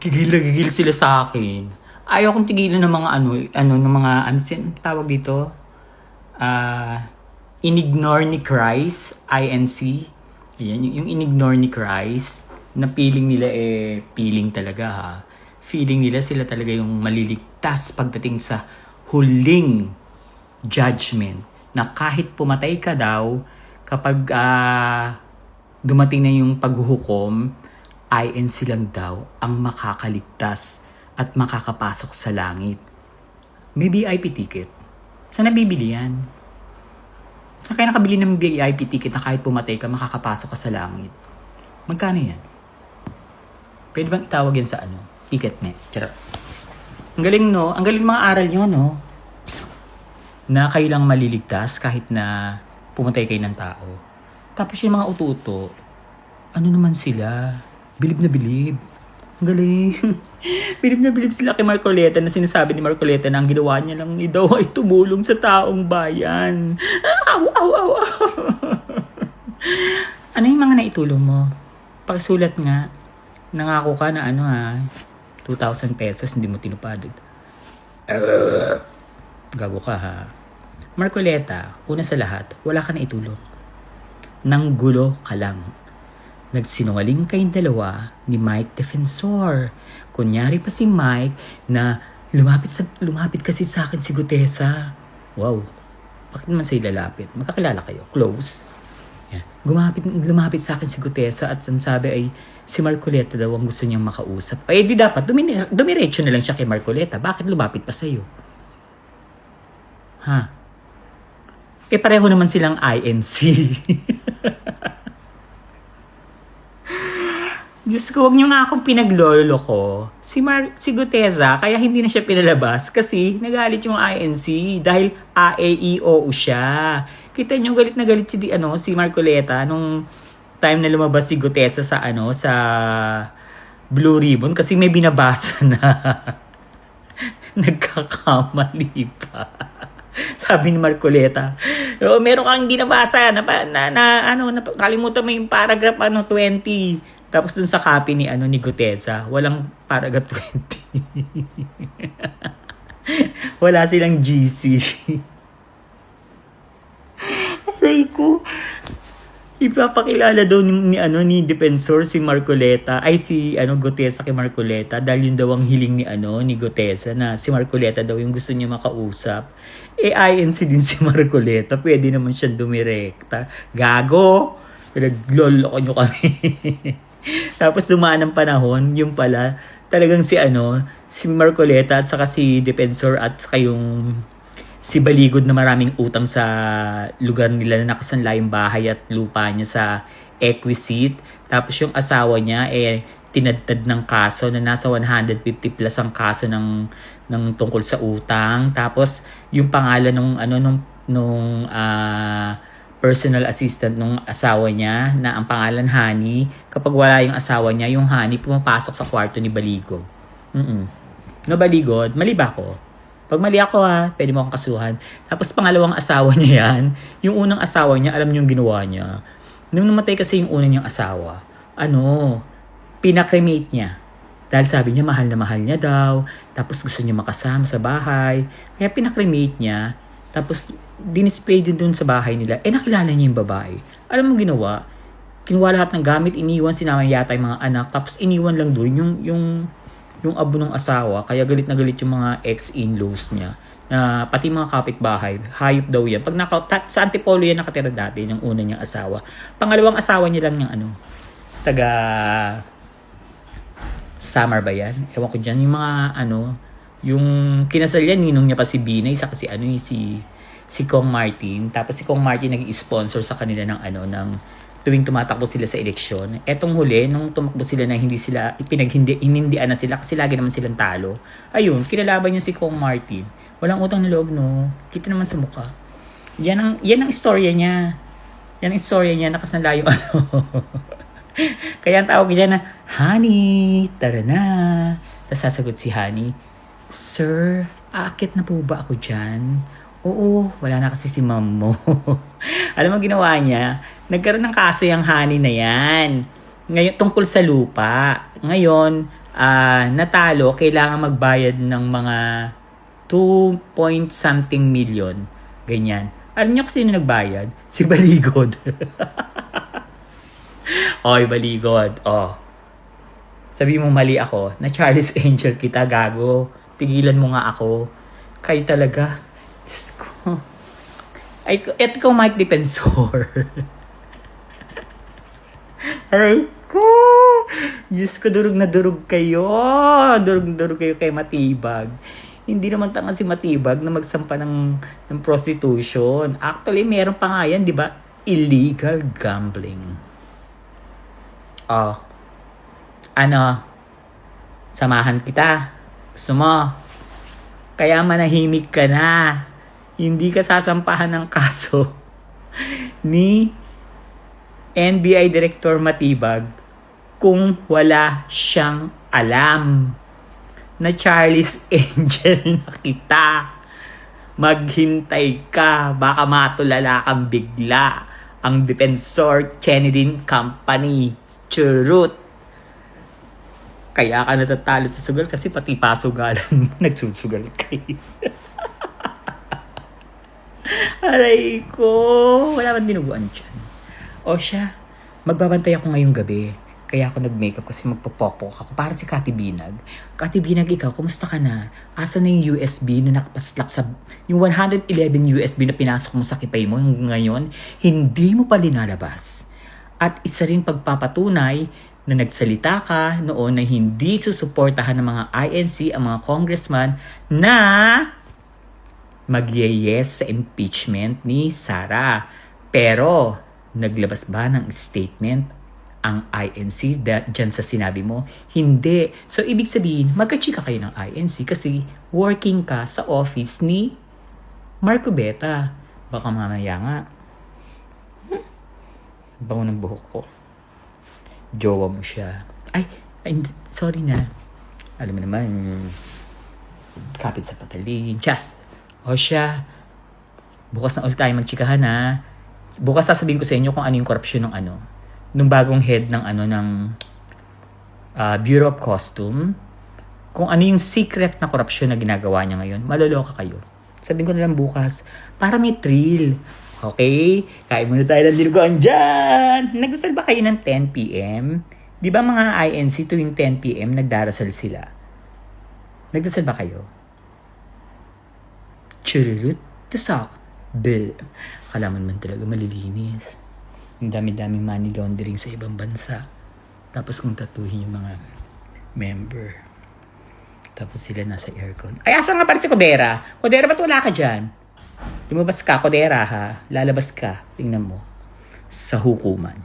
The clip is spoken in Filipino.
Gigil na gigil sila sa akin. Ayaw kong tigilan ng mga tawag dito? Inignore ni Christ, INC. Ayan, yung inignore ni Christ, na feeling nila feeling talaga ha. Feeling nila sila talaga yung maliligtas pagdating sa huling judgment. Na kahit pumatay ka daw, kapag dumating na yung paghuhukom, INC lang daw ang makakaligtas at makakapasok sa langit. May VIP ticket. Saan nabibili yan? Saan kaya nakabili ng VIP ticket na kahit pumatay ka, makakapasok ka sa langit? Magkano yan? Pwede bang itawag yan sa Ticketnet? Charot. Ang galing, no? Ang galing mga aral nyo, no? Na kayo lang maliligtas kahit na pumatay kayo ng tao. Tapos yung mga uto-uto, ano naman sila? Bilib na bilib. Ang galing. Bilib na bilib sila kay Marcoleta na sinasabi ni Marcoleta na ang ginawa niya lang ni daw ay tumulong sa taong bayan. Aw, aw, aw, aw. Ano yung mga naitulong mo? Pakisulat nga. Nangako ka na 2,000 pesos, hindi mo tinupad. Gago ka ha. Marcoleta, una sa lahat, wala ka na itulong. Nanggulo ka lang. Nagsinungaling kayong dalawa ni Mike Defensor. Kunyari pa si Mike na lumapit kasi sa akin si Gutesa. Wow. Bakit naman sa'yo lalapit? Magkakilala kayo. Close. Yeah. Lumapit sa akin si Gutesa at sabi ay si Marcoleta daw ang gusto niyang makausap. Ay di dapat, dumiretso na lang siya kay Marcoleta. Bakit lumapit pa sa'yo? Ha? Pareho naman silang INC. Diyos ko, huwag niyo nga akong pinaglolo ko. Si Gutesa, kaya hindi na siya pinalabas kasi nagalit yung INC dahil AAEO siya. Kita niyo, galit na galit si Marcoleta nung time na lumabas si Gutesa sa Blue Ribbon kasi may binabasa na nagkakamali pa. Sabi ni Marcoleta, meron kang hindi nabasa nakalimutan mo yung paragraph 20. Tapos dun sa copy ni Gutesa, walang paragraph 20. Wala silang GC. Aray ko. Ipapakilala daw ni Defensor si Marcoleta, si Gutesa kay Marcoleta dahil yun daw ang hiling ni Gutesa na si Marcoleta daw yung gusto niya makausap. INC din si Marcoleta, pwede naman siyang dumirekta. Gago! Pinagloloko nyo kami. Tapos dumaan ang panahon, yung pala, talagang si Marcoleta at saka si Defensor at saka yung si Baligod na maraming utang sa lugar nila na nakasanla yung bahay at lupa niya sa Equisit. Tapos yung asawa niya tinadtad ng kaso na nasa 150 plus ang kaso ng tungkol sa utang. Tapos yung pangalan nung personal assistant nung asawa niya na ang pangalan Honey, kapag wala yung asawa niya, yung Honey pumapasok sa kwarto ni Baligod. No, Baligod, mali ba ako? Pag mali ako pwede mo akong kasuhan. Tapos pangalawang asawa niya yan, yung unang asawa niya, alam niyo yung ginawa niya. Nung namatay kasi yung una niyang asawa, pinakremate niya. Dahil sabi niya mahal na mahal niya daw, tapos gusto niya makasama sa bahay, kaya pinakremate niya. Tapos dinisplay din dun sa bahay nila. Nakilala niya yung babae. Alam mo ginawa? Kinuha lahat ng gamit, iniwan, sinama yata yung mga anak. Tapos iniwan lang dun yung abo ng asawa. Kaya galit na galit yung mga ex-in-laws niya. Pati mga kapitbahay. Hayop daw yan. Sa Antipolo yan nakatira dati, yung una niyang asawa. Pangalawang asawa niya lang yung taga Samar ba yan? Ewan ko dyan. Yung mga yung kinasal yan, ninong niya pa si Bina, isa kasi si Kong Martin. Tapos si Kong Martin nag-sponsor sa kanila ng tuwing tumatakbo sila sa eleksyon. Etong huli, nung tumakbo sila na hinindian na sila kasi lagi naman silang talo. Ayun, kinalaban niya si Kong Martin. Walang utang na loob, no? Kita naman sa mukha. Yan ang istorya niya. Yan ang istorya niya, nakasanla yung Kaya ang tawag niya na, Honey, tara na. Tapos sasagot si Honey, Sir, aakit na po ba ako dyan? Oo, wala na kasi si mom mo. Alam mo ginawa niya? Nagkaroon ng kaso yung Honey na yan. Ngayon, tungkol sa lupa. Ngayon, natalo, kailangan magbayad ng mga 2 point something million. Ganyan. Alam niyo kung sino nagbayad? Si Baligod. Oy, Baligod. Oh. Sabi mo mali ako, na Charlie's Angel kita, gago. Tigilan mo nga ako. Kayo talaga. Diyos ko. Ay, eto ko, Mike Defensor. Aray ko. Diyos ko, durog na durog kayo. Durog na durog kayo kay Matibag. Hindi naman tanga si Matibag na magsampa ng prostitution. Actually, meron pa nga yan, di ba? Illegal gambling. Oh. Ano? Samahan kita. Gusto mo? Kaya manahimik ka na. Hindi ka sasampahan ng kaso ni NBI Director Matibag kung wala siyang alam na Charlie's Angel na kita. Maghintay ka, baka matulala kang bigla. Ang Defensor Chenedin Company. Churut. Kaya ka natatalo sa sugal kasi pati pasugalan nagsusugal kayo. Aray ko, wala man dinuguan dyan. O siya, magbabantay ako ngayong gabi. Kaya ako nag-makeup kasi magpapokpok ako para si Kati Binag. Kati Binag, ikaw, kumusta ka na? Asa na yung USB na nakapaslak sa... Yung 111 USB na pinasok mo sa kipay mo ngayon, hindi mo pa linalabas. At isa rin pagpapatunay na nagsalita ka noon na hindi susuportahan ng mga INC ang mga congressman na mag-yes sa impeachment ni Sara. Pero, naglabas ba ng statement ang INC dyan sa sinabi mo? Hindi. So, ibig sabihin, magkachika kayo ng INC kasi working ka sa office ni Marco Beta. Baka mamaya nga. Bango ng buhok ko. Jowa mo siya. Ay, sorry na. Alam mo naman, kapit sa patalin. Chas! O siya, bukas na ulit tayo magchikahan ha. Bukas sasabihin ko sa inyo kung ano yung korupsyon ng nung bagong head ng Bureau of Custom. Kung ano yung secret na korupsyon na ginagawa niya ngayon. Maloloka kayo. Sabihin ko na lang bukas, para may thrill. Okay? Kain muna tayo ng dinuguan dyan. Nagdasal ba kayo ng 10 p.m.? Di ba mga INC tuwing 10 p.m. nagdarasal sila? Nagdasal ba kayo? Chururut, tasak. Be. Kalaman man talaga malilinis. Ang dami-daming money laundering sa ibang bansa. Tapos kung tatuhin yung mga member. Tapos sila nasa aircon. Ay, asa nga pala si Kodera? Kodera, ba't wala ka dyan? Lumabas ka, Kodera ha. Lalabas ka. Tingnan mo. Sa hukuman.